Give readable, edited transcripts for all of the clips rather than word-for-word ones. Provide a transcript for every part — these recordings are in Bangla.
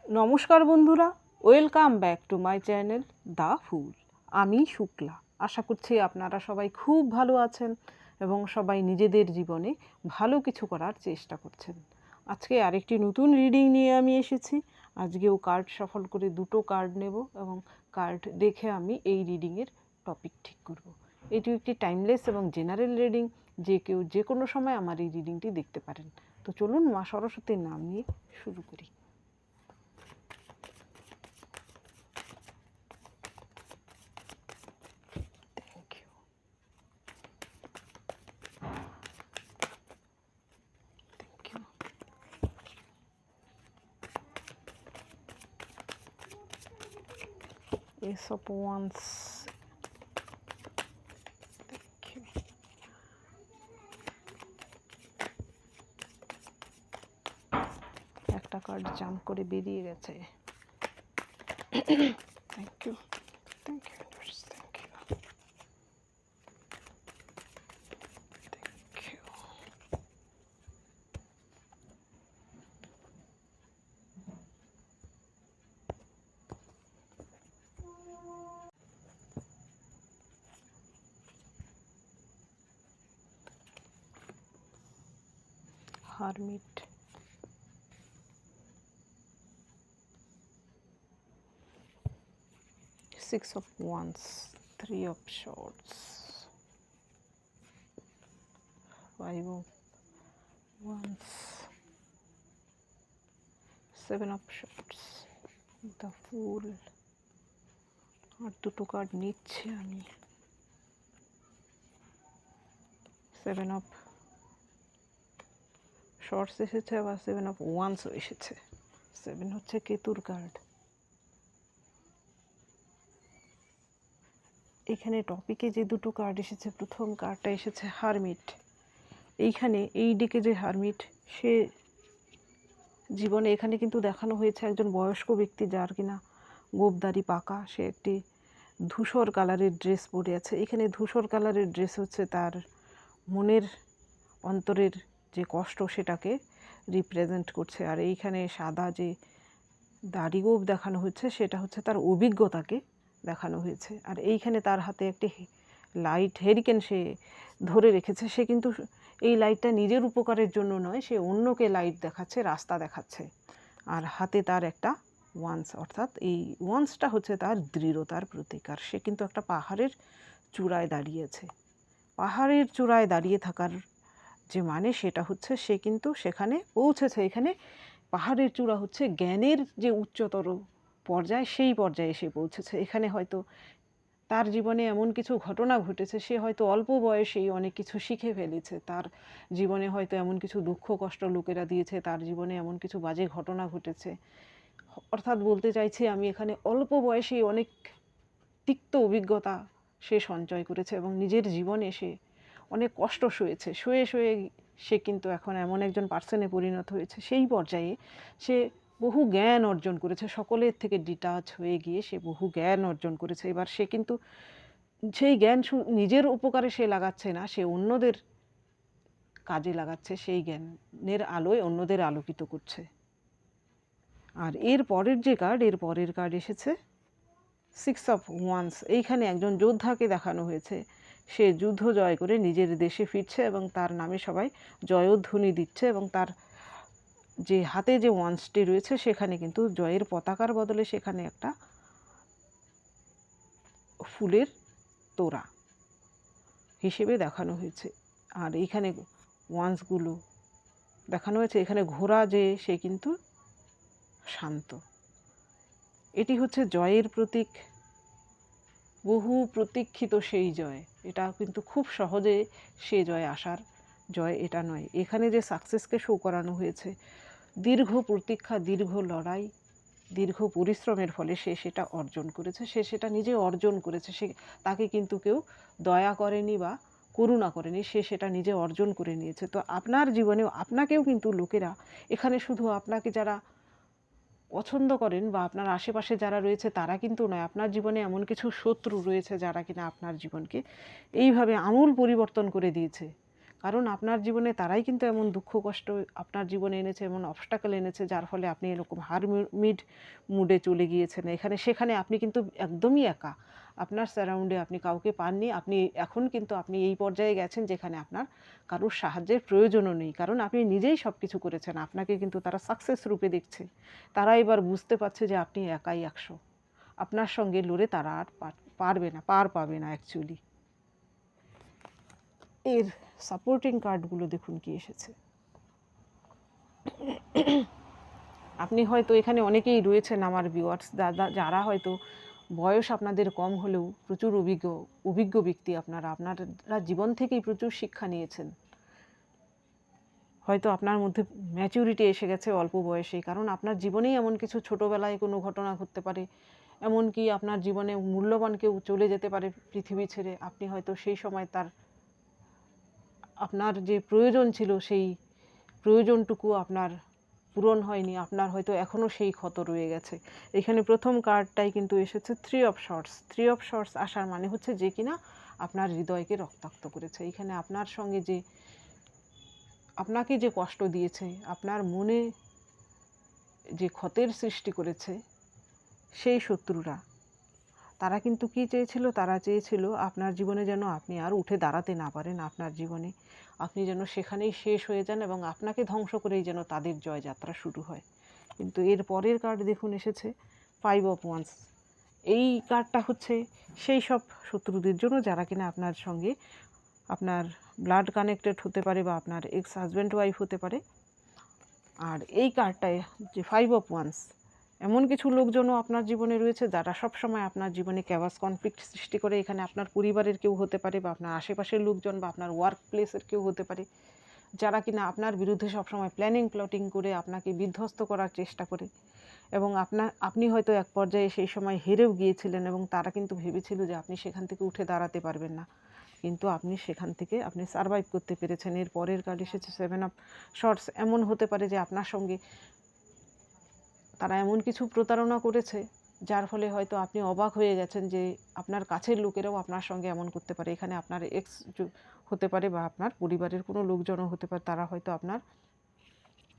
নমস্কার বন্ধুরা, welcome back to my channel the full. আমি শুক্লা। আশা করছি আপনারা সবাই খুব ভালো আছেন এবং সবাই নিজেদের জীবনে ভালো কিছু করার চেষ্টা করছেন। আজকে আরেকটি নতুন রিডিং নিয়ে আমি এসেছি। আজকেও কার্ড সফল করে দুটো কার্ড নেব এবং কার্ড দেখে আমি এই রিডিংয়ের টপিক ঠিক করব। এটি একটি টাইমলেস এবং জেনারেল রিডিং, যে কেউ যে কোনো সময় আমার এই রিডিংটি দেখতে পারেন। তো চলুন মা সরস্বতীর নাম নিয়ে শুরু করি। Ace of Wands. Thank you. একটা কার্ড জাম্প করে বেরিয়ে গেছে। Thank you, thank you, thank you, thank you. Hermit, Six of Wands, Three of Swords, Five of Wands, Seven of Swords, The Fool। আর দুটো কার্ড নিচ্ছি আমি। সেভেন অফ শর্টস এসেছে, আবার সেভেন অফ ওয়ান্সও এসেছে। সেভেন হচ্ছে কেতুর কার্ড। এখানে টপিকে যে দুটো কার্ড এসেছে, প্রথম কার্ডটা এসেছে হারমিট। এইখানে এই দিকে যে হারমিট, সে জীবনে এখানে কিন্তু দেখানো হয়েছে একজন বয়স্ক ব্যক্তি, যার কিনা গোঁফদাড়ি পাকা। সে একটি ধূসর কালারের ড্রেস পরে আছে। এখানে ধূসর কালারের ড্রেস হচ্ছে তার মনের অন্তরের যে কষ্ট, সেটাকে রিপ্রেজেন্ট করছে। আর এইখানে সাদা যে দাড়ি গোঁফ দেখানো হচ্ছে, সেটা হচ্ছে তার অভিজ্ঞতাকে দেখানো হয়েছে। আর এইখানে তার হাতে একটি লাইট হেরিকেন সে ধরে রেখেছে। সে কিন্তু এই লাইটটা নিজের উপকারের জন্য নয়, সে অন্যকে লাইট দেখাচ্ছে, রাস্তা দেখাচ্ছে। আর হাতে তার একটা ওয়ান্স, অর্থাৎ এই ওয়ান্সটা হচ্ছে তার দৃঢ়তার প্রতীক। আর সে কিন্তু একটা পাহাড়ের চূড়ায় দাঁড়িয়েছে। পাহাড়ের চূড়ায় দাঁড়িয়ে থাকার যে মানে, সেটা হচ্ছে সে কিন্তু সেখানে পৌঁছেছে। এখানে পাহাড়ের চূড়া হচ্ছে জ্ঞানের যে উচ্চতর পর্যায়, সেই পর্যায়ে এসে পৌঁছেছে। এখানে হয়তো তার জীবনে এমন কিছু ঘটনা ঘটেছে, সে হয়তো অল্প বয়সেই অনেক কিছু শিখে ফেলেছে। তার জীবনে হয়তো এমন কিছু দুঃখ কষ্ট লোকেরা দিয়েছে, তার জীবনে এমন কিছু বাজে ঘটনা ঘটেছে। অর্থাৎ বলতে চাইছি আমি, এখানে অল্প বয়সেই অনেক তিক্ত অভিজ্ঞতা সে সঞ্চয় করেছে এবং নিজের জীবনে সে অনেক কষ্ট সয়েছে। সয়ে সে কিন্তু এখন এমন একজন পার্সনে পরিণত হয়েছে, সেই পর্যায়ে সে বহু জ্ঞান অর্জন করেছে। সকলের থেকে ডিটাচ হয়ে গিয়ে সে বহু জ্ঞান অর্জন করেছে। এবার সে কিন্তু সেই জ্ঞান নিজের উপকারে সে লাগাচ্ছে না, সে অন্যদের কাজে লাগাচ্ছে। সেই জ্ঞানের আলোয় অন্যদের আলোকিত করছে। আর এর পরের যে কার্ড, এর পরের কার্ড এসেছে সিক্স অফ ওয়ান্স। এইখানে একজন যোদ্ধাকে দেখানো হয়েছে। সে যুদ্ধ জয় করে নিজের দেশে ফিরছে এবং তার নামে সবাই জয়ধ্বনি দিচ্ছে। এবং তার যে হাতে যে ওয়ান্সটি রয়েছে, সেখানে কিন্তু জয়ের পতাকার বদলে সেখানে একটা ফুলের তোড়া হিসেবে দেখানো হয়েছে। আর এইখানে ওয়ান্সগুলো দেখানো হয়েছে। এখানে ঘোড়া যে, সে কিন্তু শান্ত। এটি হচ্ছে জয়ের প্রতীক, বহু প্রতীক্ষিত সেই জয়। এটা কিন্তু খুব সহজে সে জয় আসার জয় এটা নয়। এখানে যে সাকসেসকে শো করানো হয়েছে, দীর্ঘ প্রতীক্ষা, দীর্ঘ লড়াই, দীর্ঘ পরিশ্রমের ফলে সে সেটা অর্জন করেছে। সে সেটা নিজে অর্জন করেছে। তাকে কিন্তু কেউ দয়া করেনি বা করুণা করেনি, সে সেটা নিজে অর্জন করে নিয়েছে। তো আপনার জীবনেও আপনাকেও কিন্তু লোকেরা, এখানে শুধু আপনাকে যারা পছন্দ করেন বা আপনার আশেপাশে যারা রয়েছে তারা কিন্তু নয়, আপনার জীবনে এমন কিছু শত্রু রয়েছে যারা কিনা আপনার জীবনকে এইভাবে আমূল পরিবর্তন করে দিয়েছে। কারণ আপনার জীবনে তারাই কিন্তু এমন দুঃখ কষ্ট আপনার জীবনে এনেছে, এমন অবস্টাকেল এনেছে, যার ফলে আপনি এরকম হারমিড মুডে চলে গিয়েছেন এখানে সেখানে। আপনি কিন্তু একদমই একা, আপনার সারাউন্ডে আপনি কাউকে পাননি। আপনি এখন কিন্তু আপনি এই পর্যায়ে গেছেন যেখানে আপনার কারোর সাহায্যের প্রয়োজনও নেই, কারণ আপনি নিজেই সব কিছু করেছেন। আপনাকে কিন্তু তারা সাকসেস রূপে দেখছে। তারা এবার বুঝতে পারছে যে আপনি একাই 100, আপনার সঙ্গে লড়ে তারা আর পারবে না, পার পাবে না অ্যাকচুয়ালি। এর সাপোর্টিং কার্ডগুলো দেখুন কি এসেছে। আপনি হয়তো এখানে অনেকেই রয়েছেন আমার ভিউয়ার্স, যারা হয়তো বয়স আপনাদের কম হলেও প্রচুর অভিজ্ঞ ব্যক্তি। আপনারা জীবন থেকেই প্রচুর শিক্ষা নিয়েছেন। হয়তো আপনার মধ্যে ম্যাচুরিটি এসে গেছে অল্প বয়সে, কারণ আপনার জীবনেই এমন কিছু ছোটোবেলায় কোনো ঘটনা ঘটতে পারে, এমনকি আপনার জীবনে মূল্যবান কেউ চলে যেতে পারে পৃথিবী ছেড়ে। আপনি হয়তো সেই সময় আপনার যে প্রয়োজন ছিল সেই প্রয়োজনটুকু আপনার পূরণ হয়নি, আপনার হয়তো এখনও সেই ক্ষত রয়ে গেছে। এখানে প্রথম কার্ডটাই কিন্তু এসেছে 3 অফ শর্টস। 3 অফ শর্টস আসার মানে হচ্ছে যে কিনা আপনার হৃদয়কে রক্তাক্ত করেছে। এখানে আপনার সঙ্গে আপনাকে যে কষ্ট দিয়েছে, আপনার মনে যে ক্ষতের সৃষ্টি করেছে, সেই শত্রুরা, তারা কিন্তু কি চেয়েছিল? তারা চেয়েছিল আপনার জীবনে যেন আপনি আর উঠে দাঁড়াতে না পারেন। আপনার জীবনে আপনি যেন সেখানেই শেষ হয়ে যান এবং আপনাকে ধ্বংস করেই যেন তাদের জয়যাত্রা শুরু হয়। কিন্তু এর পরের কার্ড দেখুন এসেছে 5 অফ ওয়ান্স। এই কার্ডটা হচ্ছে সেই সব শত্রুদের জন্য যারা কিনা আপনার সঙ্গে আপনার ব্লাড কানেক্টেড হতে পারে বা আপনার এক্স হাজব্যান্ড ওয়াইফ হতে পারে। আর এই কার্ডটায় যে 5 অফ ওয়ান্স, এমন কিছু লোকজনও আপনার জীবনে রয়েছে যারা সবসময় আপনার জীবনে ক্যাভাস কনফ্লিক্ট সৃষ্টি করে। এখানে আপনার পরিবারের কেউ হতে পারে বা আপনার আশেপাশের লোকজন বা আপনার ওয়ার্ক প্লেসের কেউ হতে পারে, যারা কিনা আপনার বিরুদ্ধে সবসময় প্ল্যাটিং করে আপনাকে বিধ্বস্ত করার চেষ্টা করে। এবং আপনি হয়তো এক পর্যায়ে সেই সময় হেরেও গিয়েছিলেন এবং তারা কিন্তু ভেবেছিল যে আপনি সেখান থেকে উঠে দাঁড়াতে পারবেন না, কিন্তু আপনি সেখান থেকে আপনি সারভাইভ করতে পেরেছেন। এর পরের কার্ড এসেছে 7 অফ শর্টস। এমন হতে পারে যে আপনার সঙ্গে তারা এমন কিছু প্রতারণা করেছে যার ফলে হয়তো আপনি অবাক হয়ে গেছেন যে আপনার কাছের লোকেরাও আপনার সঙ্গে এমন করতে পারে। এখানে আপনার এক্স হতে পারে বা আপনার পরিবারের কোনো লোকজনও হতে পারে। তারা হয়তো আপনার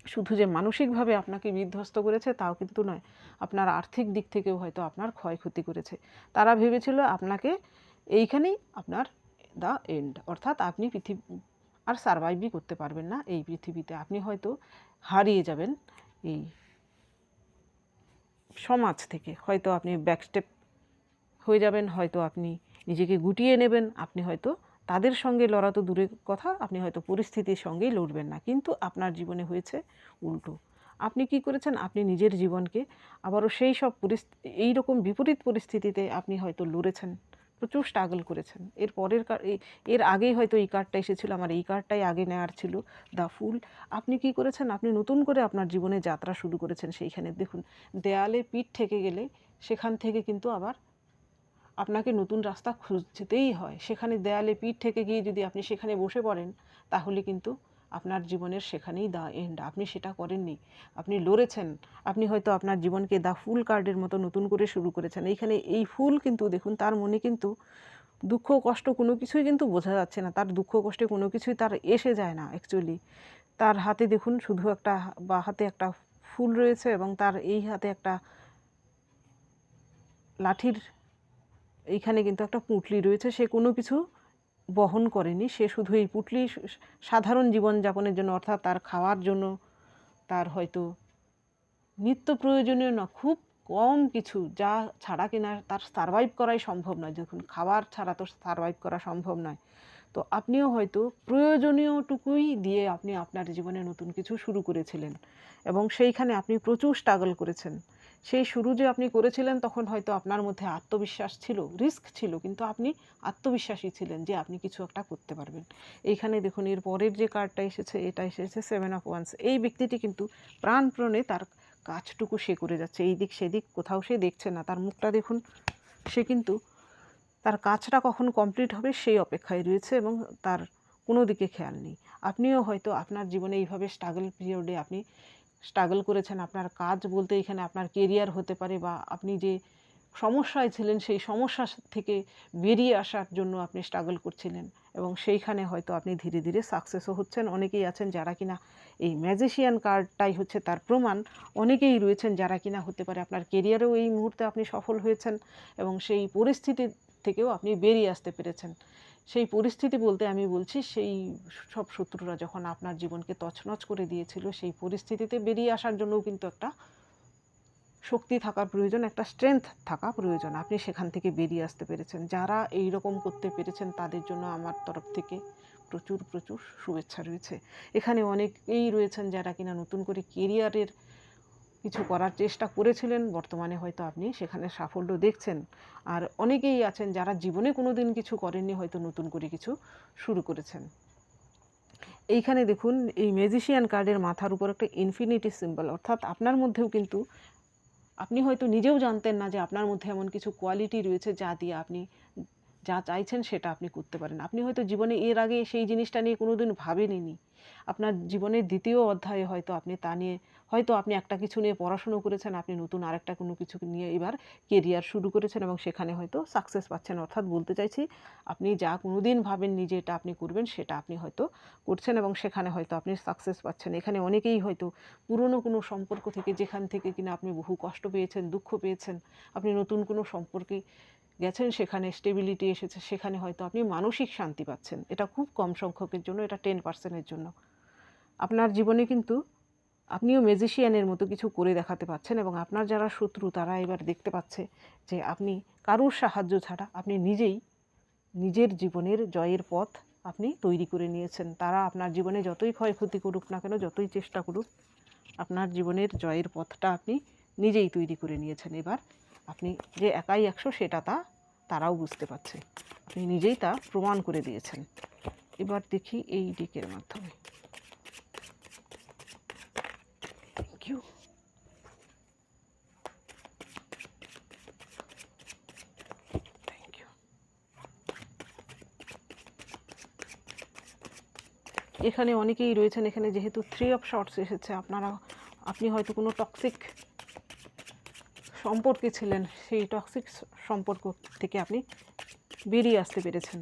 শুধু যে মানসিকভাবে আপনাকে বিধ্বস্ত করেছে তাও কিন্তু নয়, আপনার আর্থিক দিক থেকেও হয়তো আপনার ক্ষয়ক্ষতি করেছে। তারা ভেবেছিল আপনাকে এইখানেই আপনার দ্য এন্ড, অর্থাৎ আপনি আর সারভাইভই করতে পারবেন না এই পৃথিবীতে। আপনি হয়তো হারিয়ে যাবেন এই সমাজ থেকে, হয়তো আপনি ব্যাকস্টেপ হয়ে যাবেন, হয়তো আপনি নিজেকে গুটিয়ে নেবেন, আপনি হয়তো তাদের সঙ্গে লড়া তো দূরের কথা, আপনি হয়তো পরিস্থিতির সঙ্গেই লড়বেন না। কিন্তু আপনার জীবনে হয়েছে উল্টো। আপনি কি করেছেন? আপনি নিজের জীবনকে আবারও সেই সব এইরকম বিপরীত পরিস্থিতিতে আপনি হয়তো লড়েছেন, প্রচুর স্ট্রাগল করেছেন। এর আগেই হয়তো এই কার্ডটা এসেছিল, আমার এই কার্ডটাই আগে নেওয়ার ছিল, দ্য ফুল। আপনি কি করেছেন? আপনি নতুন করে আপনার জীবনে যাত্রা শুরু করেছেন। সেইখানে দেখুন দেয়ালে পিঠ ঠেকে গেলে সেখান থেকে কিন্তু আবার আপনাকে নতুন রাস্তা খুঁজতেই হয়। সেখানে দেয়ালে পিঠ ঠেকে গিয়ে যদি আপনি সেখানে বসে পড়েন তাহলে কিন্তু আপনার জীবনের সেখানেই দ্য এন্ড। আপনি সেটা করেননি, আপনি লড়েছেন। আপনি হয়তো আপনার জীবনকে দ্য ফুল কার্ডের মতো নতুন করে শুরু করেছেন। এইখানে এই ফুল কিন্তু দেখুন তার মনে কিন্তু দুঃখ কষ্ট কোনো কিছুই কিন্তু বোঝা যাচ্ছে না, তার দুঃখ কষ্টে কোনো কিছুই তার এসে যায় না অ্যাকচুয়ালি। তার হাতে দেখুন শুধু একটা বা হাতে একটা ফুল রয়েছে এবং তার এই হাতে একটা লাঠির এইখানে কিন্তু একটা পুঁটলি রয়েছে। সে কোনো কিছু বহন করেনি, সে শুধু এই পুঁটলি সাধারণ জীবনযাপনের জন্য, অর্থাৎ তার খাওয়ার জন্য, তার হয়তো নিত্য প্রয়োজনীয় না খুব কম কিছু যা ছাড়া কিনা তার সারভাইভ করাই সম্ভব নয়। দেখুন খাবার ছাড়া তো সারভাইভ করা সম্ভব নয়। তো আপনিও হয়তো প্রয়োজনীয়টুকুই দিয়ে আপনি আপনার জীবনে নতুন কিছু শুরু করেছিলেন এবং সেইখানে আপনি প্রচুর স্ট্রাগল করেছেন। সেই শুরু যে আপনি করেছিলেন তখন হয়তো আপনার মধ্যে আত্মবিশ্বাস ছিল, রিস্ক ছিল, কিন্তু আপনি আত্মবিশ্বাসী ছিলেন যে আপনি কিছু একটা করতে পারবেন। এইখানে দেখুন এর পরের যে কার্ডটা এসেছে, এটা এসেছে 7 অফ ওয়ান্স। এই ব্যক্তিটি কিন্তু প্রাণপণে তার কাজটুকু সে করে যাচ্ছে, এই দিক সেদিক কোথাও সে দেখছে না। তার মুখটা দেখুন, সে কিন্তু তার কাজটা কখন কমপ্লিট হবে সেই অপেক্ষায় রয়েছে এবং তার কোনো দিকে খেয়াল নেই। আপনিও হয়তো আপনার জীবনে এইভাবে স্ট্রাগল পিরিয়ডে আপনি স্ট্রাগল করেছেন। আপনার কাজ বলতে এখানে আপনার কেরিয়ার হতে পারে বা আপনি যে সমস্যায় ছিলেন, সেই সমস্যা থেকে বেরিয়ে আসার জন্য আপনি স্ট্রাগল করছিলেন এবং সেইখানে হয়তো আপনি ধীরে ধীরে সাকসেসও হচ্ছেন। অনেকেই আছেন যারা কিনা এই ম্যাজিশিয়ান কার্ডটাই হচ্ছে তার প্রমাণ। অনেকেই রয়েছেন যারা কিনা হতে পারে আপনার কেরিয়ারেও এই মুহূর্তে আপনি সফল হয়েছেন এবং সেই পরিস্থিতি থেকেও আপনি বেরিয়ে আসতে পেরেছেন। সেই পরিস্থিতি বলতে আমি বলছি সেই সব শত্রুরা যখন আপনার জীবনকে তছনছ করে দিয়েছিল, সেই পরিস্থিতিতে বেরিয়ে আসার জন্যও কিন্তু একটা শক্তি থাকার প্রয়োজন, একটা স্ট্রেংথ থাকা প্রয়োজন। আপনি সেখান থেকে বেরিয়ে আসতে পেরেছেন। যারা এই রকম করতে পেরেছেন তাদের জন্য আমার তরফ থেকে প্রচুর প্রচুর শুভেচ্ছা রয়েছে। এখানে অনেকেই রয়েছেন যারা কিনা নতুন করে কেরিয়ারের কিছু করার চেষ্টা করেছিলেন, বর্তমানে হয়তো আপনি সেখানে সাফল্য দেখছেন। আর অনেকেই আছেন যারা জীবনে কোনো দিন কিছু করেননি, হয়তো নতুন করে কিছু শুরু করেছেন। এইখানে দেখুন এই ম্যাজিশিয়ান কার্ডের মাথার উপর একটা ইনফিনিটি সিম্বল, অর্থাৎ আপনার মধ্যেও কিন্তু আপনি হয়তো নিজেও জানতেন না যে আপনার মধ্যে এমন কিছু কোয়ালিটি রয়েছে যা দিয়ে আপনি যা চাইছেন সেটা আপনি করতে পারেন। আপনি হয়তো জীবনে এর আগে সেই জিনিসটা নিয়ে কোনোদিন ভাবেনইনি। আপনার জীবনের দ্বিতীয় অধ্যায়ে হয়তো আপনি তা নিয়ে হয়তো আপনি একটা কিছু নিয়ে পড়াশুনো করেছেন, আপনি নতুন আরেকটা কোনো কিছু নিয়ে এবার কেরিয়ার শুরু করেছেন এবং সেখানে হয়তো সাকসেস পাচ্ছেন। অর্থাৎ বলতে চাইছি আপনি যা কোনোদিন ভাবেননি যে এটা আপনি করবেন, সেটা আপনি হয়তো করছেন এবং সেখানে হয়তো আপনি সাকসেস পাচ্ছেন। এখানে অনেকেই হয়তো পুরনো কোনো সম্পর্ক থেকে, যেখান থেকে কিনা আপনি বহু কষ্ট পেয়েছেন, দুঃখ পেয়েছেন, আপনি নতুন কোনো সম্পর্কে গেছেন, সেখানে স্টেবিলিটি এসেছে, সেখানে হয়তো আপনি মানসিক শান্তি পাচ্ছেন। এটা খুব কম সংখ্যকের জন্য, এটা 10%-এর জন্য। আপনার জীবনে কিন্তু আপনিও ম্যাজিশিয়ানের মতো কিছু করে দেখাতে পাচ্ছেন এবং আপনার যারা শত্রু তারা এবার দেখতে পাচ্ছে যে আপনি কারোর সাহায্য ছাড়া আপনি নিজেই নিজের জীবনের জয়ের পথ আপনি তৈরি করে নিয়েছেন। তারা আপনার জীবনে যতই ক্ষয়ক্ষতি করুক না কেন, যতই চেষ্টা করুক, আপনার জীবনের জয়ের পথটা আপনি নিজেই তৈরি করে নিয়েছেন। এবার আপনি যে একাই 100 সেটা তারাও বুঝতে পারছে। আপনি নিজেই তা প্রমাণ করে দিয়েছেন। এবার দেখি এই ডেকের মাধ্যমে। Thank you. Thank you. এখানে অনেকেই রয়েছেন, এখানে যেহেতু 3 অফ শর্টস এসেছে, আপনি হয়তো কোনো টক্সিক সম্পর্কে ছিলেন, সেই টক্সিক সম্পর্ক থেকে আপনি বেরিয়ে আসতে পেরেছেন।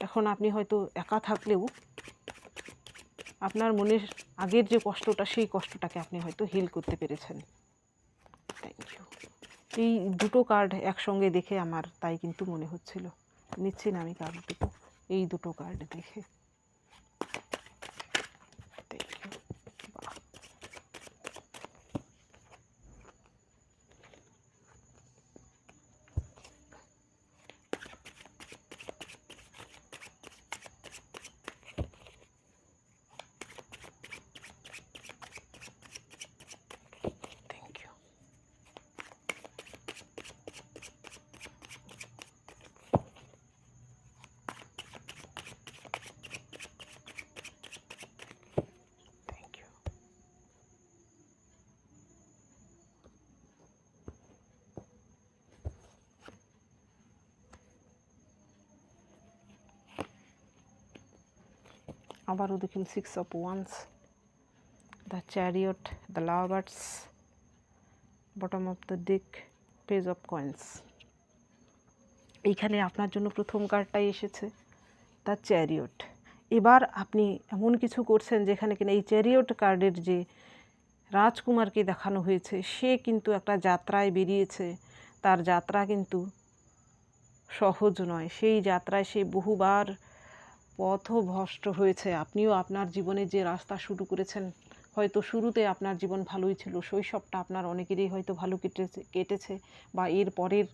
এখন আপনি হয়তো একা থাকলেও আপনার মনের আগের যে কষ্টটা, সেই কষ্টটাকে আপনি হয়তো হিল করতে পেরেছেন। Thank you. এই দুটো কার্ড একসঙ্গে দেখে আমার তাই কিন্তু মনে হচ্ছিল। নিচ্ছি না আমি কার্ড দুটো, এই দুটো কার্ড দেখে। Thank you. আবারও দেখুন 6 of wands, the chariot, the lovers, bottom of the deck, page of coins. এইখানে আপনার জন্য প্রথম কার্ডটাই এসেছে, দ্য চ্যারিয়ট। এবার আপনি এমন কিছু করছেন যেখানে কিনা এই চ্যারিয়ট কার্ডের যে রাজকুমারকে দেখানো হয়েছে, সে কিন্তু একটা যাত্রায় বেরিয়েছে। তার যাত্রা কিন্তু সহজ নয়। সেই যাত্রায় সে বহুবার পথভ্রষ্ট হয়েছে। আপনিও আপনার জীবনে যে রাস্তা শুরু করেছেন, হয়তো শুরুতে আপনার জীবন ভালোই ছিল, শৈশবটা আপনার অনেকেরই হয়তো ভালো কেটেছে বা এর পরের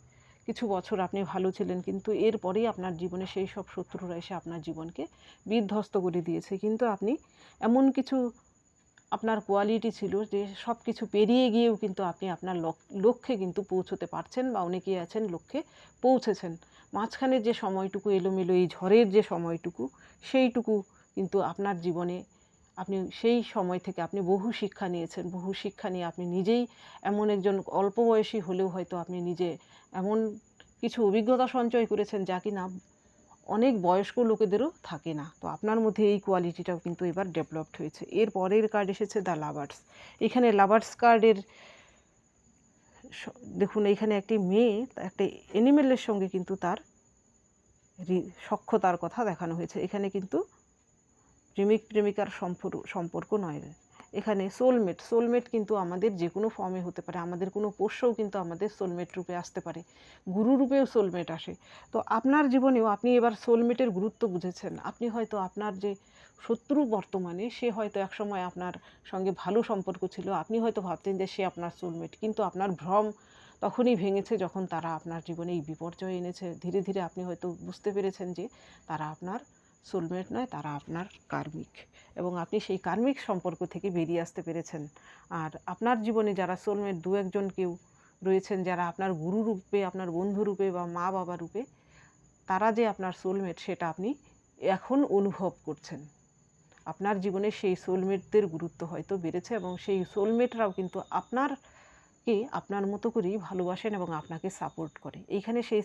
কিছু বছর আপনি ভালো ছিলেন, কিন্তু এরপরেই আপনার জীবনে সেই সব শত্রুরা এসে আপনার জীবনকে বিধ্বস্ত করে দিয়েছে। কিন্তু আপনি এমন কিছু আপনার কোয়ালিটি ছিল যে সব কিছু পেরিয়ে গিয়েও কিন্তু আপনি আপনার লক্ষ্যে কিন্তু পৌঁছতে পারছেন বা অনেকেই আছেন লক্ষ্যে পৌঁছেছেন। মাঝখানে যে সময়টুকু এলোমেলো, এই ঝড়ের যে সময়টুকু, সেইটুকু কিন্তু আপনার জীবনে আপনি সেই সময় থেকে আপনি বহু শিক্ষা নিয়েছেন। বহু শিক্ষা নিয়ে আপনি নিজেই এমন একজন অল্প বয়সী হলেও হয়তো আপনি নিজে এমন কিছু অভিজ্ঞতা সঞ্চয় করেছেন যা কিনা অনেক বয়স্ক লোকেদেরও থাকে না। তো আপনার মধ্যে এই কোয়ালিটিটাও কিন্তু এবার ডেভেলপড হয়েছে। এর পরের কার্ড এসেছে দ্য লাভার্স। এখানে লাভার্স কার্ডের দেখুন এইখানে একটি মেয়ে একটা অ্যানিমেলের সঙ্গে কিন্তু তার সখ্যতার কথা দেখানো হয়েছে। এখানে কিন্তু প্রেমিক প্রেমিকার সম্পর্ক নয়, এখানে সোলমেট কিন্তু আমাদের যে কোনো ফর্মে হতে পারে। আমাদের কোনো পোষ্যও কিন্তু আমাদের সোলমেট রূপে আসতে পারে, গুরু রূপেও সোলমেট আসে। তো আপনার জীবনেও আপনি এবার সোলমেটের গুরুত্ব বুঝেছেন। আপনি হয়তো আপনার যে শত্রু বর্তমানে, সে হয়তো একসময় আপনার সঙ্গে ভালো সম্পর্ক ছিল, আপনি হয়তো ভাবতেন যে সে আপনার সোলমেট, কিন্তু আপনার ভ্রম তখনই ভেঙেছে যখন তারা আপনার জীবনে এই বিপর্যয় এনেছে। ধীরে ধীরে আপনি হয়তো বুঝতে পেরেছেন যে তারা আপনার সোলমেট নয়, তারা আপনার কার্মিক, এবং আপনি সেই কার্মিক সম্পর্ক থেকে বেরিয়ে আসতে পেরেছেন। আর আপনার জীবনে যারা সোলমেট দু একজন কেউ রয়েছেন, যারা আপনার গুরু রূপে, আপনার বন্ধু রূপে বা মা বাবা রূপে, তারা যে আপনার সোলমেট সেটা আপনি এখন অনুভব করছেন। আপনার জীবনে সেই সোলমেটদের গুরুত্ব হয়তো বেড়েছে, এবং সেই সোলমেটরাও কিন্তু আপনার মতো করেই ভালোবাসেন এবং আপনাকে সাপোর্ট করে। এইখানে সেই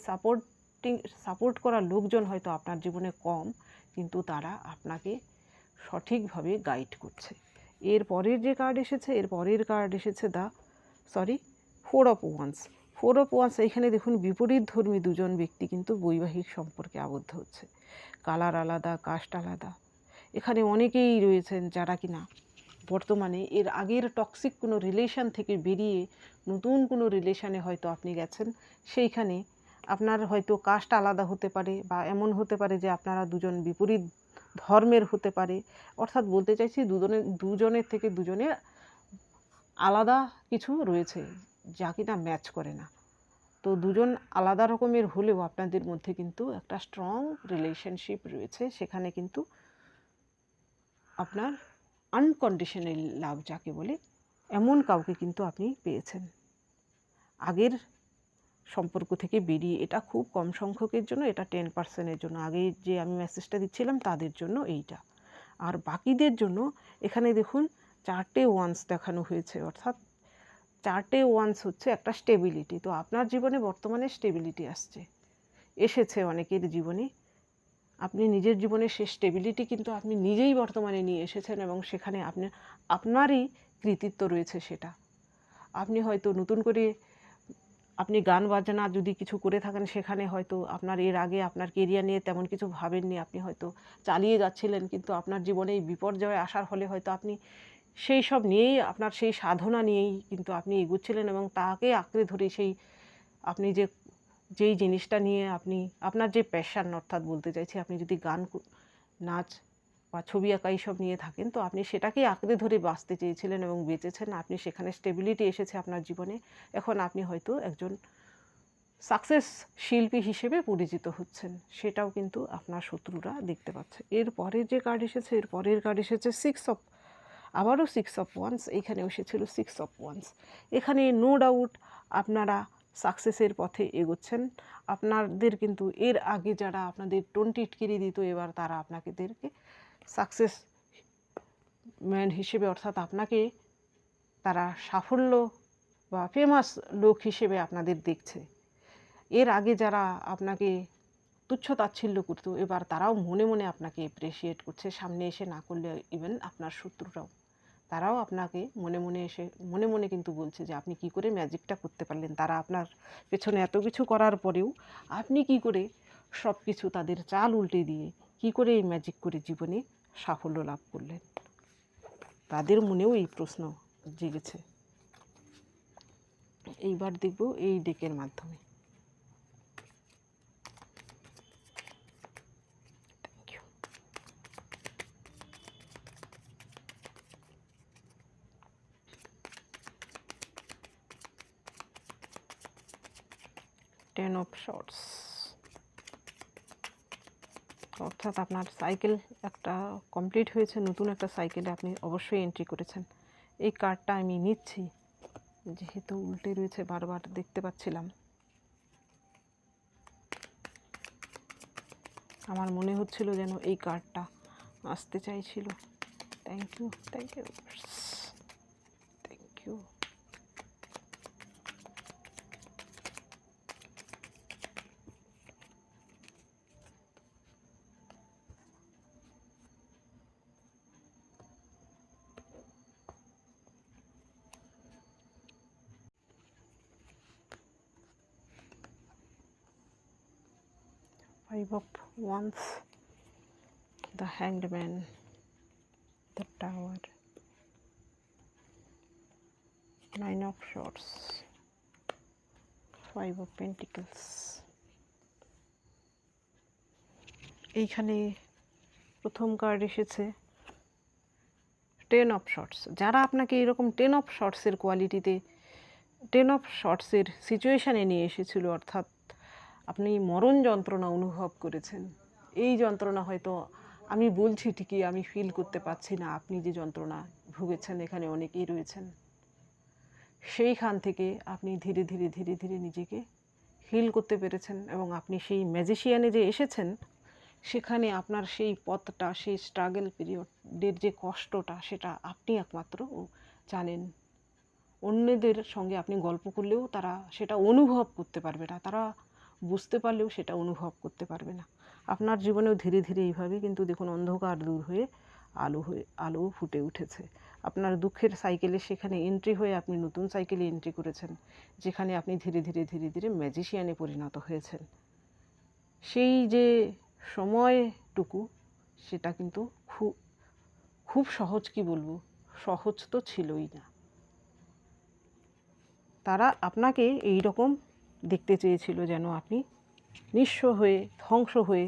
সাপোর্ট করার লোকজন হয়তো আপনার জীবনে কম, কিন্তু তারা আপনাকে সঠিকভাবে গাইড করছে। এর পরের যে কার্ড এসেছে, এর পরের কার্ড এসেছে ফোর অফ ওয়ান্স। এখানে দেখুন বিপরীতধর্মী দুজন ব্যক্তি কিন্তু বৈবাহিক সম্পর্কে আবদ্ধ হচ্ছে। কালার আলাদা, কাস্ট আলাদা। এখানে অনেকেই রয়েছেন যারা কিনা বর্তমানে এর আগের টক্সিক কোনো রিলেশন থেকে বেরিয়ে নতুন কোনো রিলেশনে হয়তো আপনি গেছেন। সেইখানে আপনার হয়তো কাস্ট আলাদা হতে পারে, বা এমন হতে পারে যে আপনারা দুজন বিপরীত ধর্মের হতে পারে। অর্থাৎ বলতে চাইছি দুজনের থেকে দুজনের আলাদা কিছু রয়েছে যা কিনা ম্যাচ করে না। তো দুজন আলাদা রকমের হলেও আপনাদের মধ্যে কিন্তু একটা স্ট্রং রিলেশনশিপ রয়েছে। সেখানে কিন্তু আপনার আনকন্ডিশনাল লাভ যাকে বলে, এমন কাউকে কিন্তু আপনি পেয়েছেন আগের সম্পর্ক থেকে বেরিয়ে। এটা খুব কম সংখ্যকের জন্য, এটা 10%-এর জন্য। আগে যে আমি মেসেজটা দিচ্ছিলাম তাদের জন্য এইটা। আর বাকিদের জন্য এখানে দেখুন 4টে ওয়ান্স দেখানো হয়েছে, অর্থাৎ 4টে ওয়ান্স হচ্ছে একটা স্টেবিলিটি। তো আপনার জীবনে বর্তমানে স্টেবিলিটি এসেছে অনেকের জীবনে। আপনি নিজের জীবনে সে স্টেবিলিটি কিন্তু আপনি নিজেই বর্তমানে নিয়ে এসেছেন, এবং সেখানে আপনারই কৃতিত্ব রয়েছে। সেটা আপনি হয়তো নতুন করে আপনি গান বাজনা যদি কিছু করে থাকেন, সেখানে হয়তো আপনার এর আগে আপনার কেরিয়ার নিয়ে তেমন কিছু ভাবেননি, আপনি হয়তো চালিয়ে যাচ্ছিলেন, কিন্তু আপনার জীবনে এই বিপর্যয় আসার ফলে হয়তো আপনি সেই সব নিয়েই, আপনার সেই সাধনা নিয়েই কিন্তু আপনি এগোচ্ছিলেন, এবং তাকে আঁকড়ে ধরে আপনি যেই জিনিসটা নিয়ে আপনার যে প্যাশন, অর্থাৎ বলতে চাইছি আপনি যদি গান, নাচ বা ছবি আঁকা এইসব নিয়ে থাকেন, তো আপনি সেটাকেই আঁকড়ে ধরে বাঁচতে চেয়েছিলেন এবং বেঁচেছেন। আপনি সেখানে স্টেবিলিটি এসেছে আপনার জীবনে। এখন আপনি হয়তো একজন সাকসেস শিল্পী হিসেবে পরিচিত হচ্ছেন, সেটাও কিন্তু আপনার শত্রুরা দেখতে পাচ্ছে। এর পরের যে কার্ড এসেছে, এর পরের কার্ড এসেছে আবারও সিক্স অফ ওয়ান্স। এখানেও এসেছিল সিক্স অফ ওয়ান্স। এখানে নো ডাউট আপনারা সাকসেসের পথে এগোচ্ছেন। আপনাদের কিন্তু এর আগে যারা আপনাদের টিটকিরি দিত, এবার তারা আপনাদেরকে সাকসেস ম্যান হিসেবে, অর্থাৎ আপনাকে তারা সাফল্য বা ফেমাস লোক হিসেবে আপনাদের দেখছে। এর আগে যারা আপনাকে তুচ্ছ তাচ্ছিল্য করতো, এবার তারাও মনে মনে আপনাকে অ্যাপ্রিসিয়েট করছে, সামনে এসে না করলে। ইভেন আপনার শত্রুরাও, তারাও আপনাকে মনে মনে কিন্তু বলছে যে আপনি কি করে ম্যাজিকটা করতে পারলেন। তারা আপনার পেছনে এত কিছু করার পরেও আপনি কি করে সব কিছু তাদের চাল উল্টে দিয়ে কি করে এই ম্যাজিক করে জীবনে সাফল্য লাভ করলেন। তাদের মনেও এই প্রশ্ন জেগেছে। এইবার দেখব এই ডেকের মাধ্যমে। টেন অফ শর্টস, অর্থাৎ আপনার সাইকেল একটা কমপ্লিট হয়েছে, নতুন একটা সাইকেলে আপনি অবশ্যই এন্ট্রি করেছেন। এই কার্ডটা আমি নিচ্ছি যেহেতু উল্টে রয়েছে, বারবার দেখতে পাচ্ছিলাম। আমার মনে হচ্ছিল যেন এই কার্ডটা আসতে চাইছিল। Thank you, thank you, thank you. 5 of Wands, the Hanged Man, the Tower, 9 of Swords, 5 of Pentacles। এইখানে প্রথম কার্ড এসেছে 10 অফ শর্টস। যারা আপনাকে এরকম 10 অফ শর্টসের কোয়ালিটিতে 10 অফ শর্টসের সিচুয়েশানে নিয়ে এসেছিল, অর্থাৎ আপনি মরণ যন্ত্রণা অনুভব করেছেন। এই যন্ত্রণা হয়তো আমি বলছি ঠিকই, আমি ফিল করতে পারছি না। আপনি যে যন্ত্রণা ভুগেছেন, এখানে অনেকেই রয়েছেন। সেইখান থেকে আপনি ধীরে ধীরে ধীরে ধীরে নিজেকে হিল করতে পেরেছেন এবং আপনি সেই ম্যাজিশিয়ানে যে এসেছেন, সেখানে আপনার সেই পথটা, সেই স্ট্রাগল পিরিয়ডের যে কষ্টটা, সেটা আপনি একমাত্র জানেন। অন্যদের সঙ্গে আপনি গল্প করলেও তারা সেটা অনুভব করতে পারবে না, তারা বুঝতে পারলেও সেটা অনুভব করতে পারবে না। আপনার জীবনেও ধীরে ধীরে এইভাবে কিন্তু দেখুন অন্ধকার দূর হয়ে আলো ফুটে উঠেছে। আপনার দুঃখের সাইকেলে সেখানে এন্ট্রি হয়ে আপনি নতুন সাইকেলে এন্ট্রি করেছেন, যেখানে আপনি ধীরে ধীরে ধীরে ধীরে ম্যাজিশিয়ানে পরিণত হয়েছেন। সেই যে সময়টুকু, সেটা কিন্তু খুব সহজ, কি বলবো, সহজ তো ছিলই না। তারা আপনাকে এই রকম দেখতে চেয়েছিল, যেন আপনি নিঃস্ব হয়ে, ধ্বংস হয়ে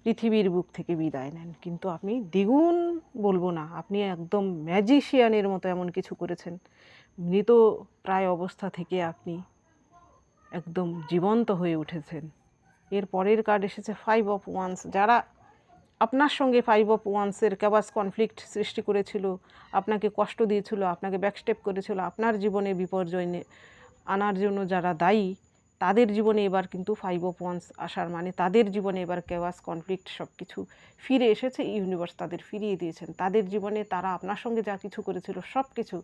পৃথিবীর বুক থেকে বিদায় নেন। কিন্তু আপনি দ্বিগুণ বলবো না, আপনি একদম ম্যাজিশিয়ানের মতো এমন কিছু করেছেন। মৃত প্রায় অবস্থা থেকে আপনি একদম জীবন্ত হয়ে উঠেছেন। এর পরের কার্ড এসেছে 5 অফ ওয়ান্স। যারা আপনার সঙ্গে 5 অফ ওয়ান্সের ক্যাবাস কনফ্লিক্ট সৃষ্টি করেছিল, আপনাকে কষ্ট দিয়েছিল, আপনাকে ব্যাকস্টেপ করেছিল, আপনার জীবনে বিপর্যয় আনার জন্য যারা দায়ী, তাদের জীবনে এবার কিন্তু 5 অফ ওয়ান্স আসার মানে তাদের জীবনে এবার ক্যাবাস কনফ্লিক্ট সব কিছু ফিরে এসেছে। ইউনিভার্স তাদের ফিরিয়ে দিয়েছেন। তাদের জীবনে তারা আপনার সঙ্গে যা কিছু করেছিল সব কিছু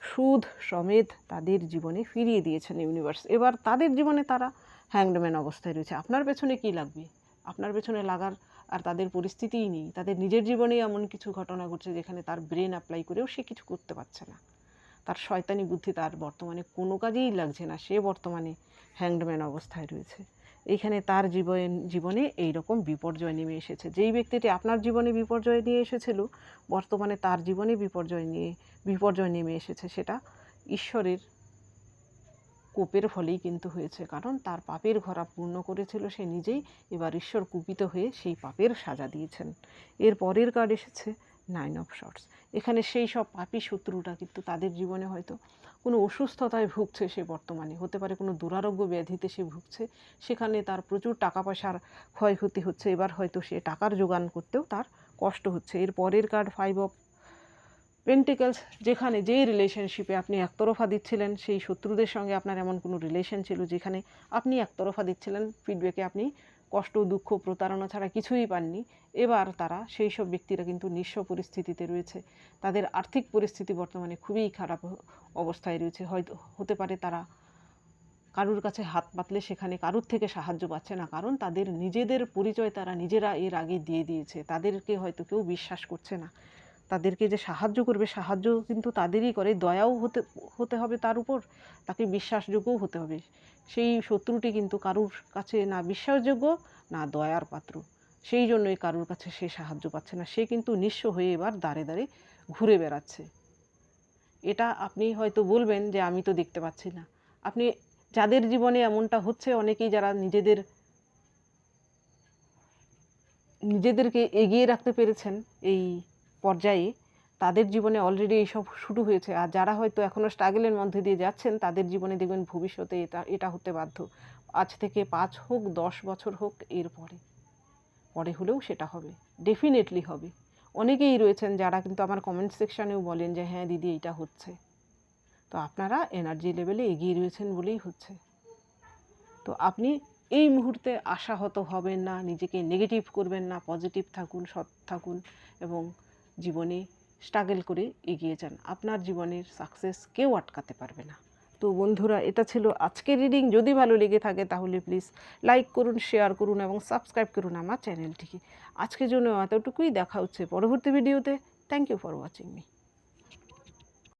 সুদ সমেত তাদের জীবনে ফিরিয়ে দিয়েছেন ইউনিভার্স। এবার তাদের জীবনে তারা হ্যাংডম্যান অবস্থায় রয়েছে। আপনার পেছনে কি লাগবে? আপনার পেছনে লাগার আর তাদের পরিস্থিতিই নেই। তাদের নিজের জীবনেই এমন কিছু ঘটনা ঘটছে যেখানে তার ব্রেন অ্যাপ্লাই করেও সে কিছু করতে পারছে না। তার শয়তানি বুদ্ধি তার বর্তমানে কোনো কাজেই লাগছে না। সে বর্তমানে হ্যাংডম্যান অবস্থায় রয়েছে। এইখানে তার জীবনে এই রকম বিপর্যয় নেমে এসেছে। যেই ব্যক্তিটি আপনার জীবনে বিপর্যয় নিয়ে এসেছিল, বর্তমানে তার জীবনে বিপর্যয় নেমে এসেছে। সেটা ঈশ্বরের কোপের ফলেই কিন্তু হয়েছে, কারণ তার পাপের ঘরা পূর্ণ করেছিল সে নিজেই। এবার ঈশ্বর কুপিত হয়ে সেই পাপের সাজা দিয়েছেন। এর পরের কার্ড এসেছে 9 অফ শর্টস। এখানে সেই সব পাপী শত্রুরা কিন্তু তাদের জীবনে হয়তো কোনো অসুস্থতায় ভুগছে, সে বর্তমানে হতে পারে কোনো দুরারোগ্য ব্যাধিতে সে ভুগছে, সেখানে তার প্রচুর টাকা পয়সার ক্ষয়ক্ষতি হচ্ছে। এবার হয়তো সে টাকার জোগান করতেও তার কষ্ট হচ্ছে। এর পরের কার্ড 5 অফ পেন্টিকলস। যেখানে যেই রিলেশনশিপে আপনি একতরফা দিচ্ছিলেন, সেই শত্রুদের সঙ্গে আপনার এমন কোনো রিলেশন ছিল যেখানে আপনি একতরফা দিচ্ছিলেন, ফিডব্যাকে আপনি কষ্ট, দুঃখ, প্রতারণা ছাড়া কিছুই পাননি। এবার তারা, সেই সব ব্যক্তিরা কিন্তু নিঃস্ব পরিস্থিতিতে রয়েছে। তাদের আর্থিক পরিস্থিতি বর্তমানে খুবই খারাপ অবস্থায় রয়েছে। হয়তো হতে পারে তারা কারুর কাছে হাত পাতলে সেখানে কারুর থেকে সাহায্য পাচ্ছে না, কারণ তাদের নিজেদের পরিচয় তারা নিজেরা এর আগে দিয়ে দিয়েছে। তাদেরকে হয়তো কেউ বিশ্বাস করছে না। তাদেরকে যে সাহায্য করবে, সাহায্য কিন্তু তাদেরই করে। দয়াও হতে হবে তার উপর, তাকে বিশ্বাসযোগ্যও হতে হবে। সেই শত্রুটি কিন্তু কারুর কাছে না বিশ্বাসযোগ্য, না দয়ার পাত্র। সেই জন্যই কারুর কাছে সে সাহায্য পাচ্ছে না। সে কিন্তু নিঃস্ব হয়ে এবার দাঁড়ে দাঁড়ে ঘুরে বেড়াচ্ছে। এটা আপনি হয়তো বলবেন যে আমি তো দেখতে পাচ্ছি না। আপনি যাদের জীবনে এমনটা হচ্ছে, অনেকেই যারা নিজেদেরকে এগিয়ে রাখতে পেরেছেন এই পর্যায়ে, তাদের জীবনে অলরেডি এইসব শুরু হয়েছে। আর যারা হয়তো এখনও স্ট্রাগলের মধ্যে দিয়ে যাচ্ছেন, তাদের জীবনে দেখবেন ভবিষ্যতে এটা হতে বাধ্য। আজ থেকে 5 হোক, 10 বছর হোক, এর পরে হলেও সেটা হবে, ডেফিনেটলি হবে। অনেকেই রয়েছেন যারা কিন্তু আমার কমেন্ট সেকশানেও বলেন যে হ্যাঁ দিদি এটা হচ্ছে। তো আপনারা এনার্জি লেভেলে এগিয়ে রয়েছেন বলেই হচ্ছে। তো আপনি এই মুহূর্তে আশাহত হবেন না, নিজেকে নেগেটিভ করবেন না, পজিটিভ থাকুন, সৎ থাকুন এবং জীবনে স্ট্রাগল করে এগিয়ে যান। আপনার জীবনের সাকসেস কেউ আটকাতে পারবে না। তো বন্ধুরা, এটা ছিল আজকের রিডিং। যদি ভালো লেগে থাকে তাহলে প্লিজ লাইক করুন, শেয়ার করুন এবং সাবস্ক্রাইব করুন আমার চ্যানেলটিকে। আজকের জন্য এতটুকুই। দেখা হচ্ছে পরবর্তী ভিডিওতে। Thank you for watching me.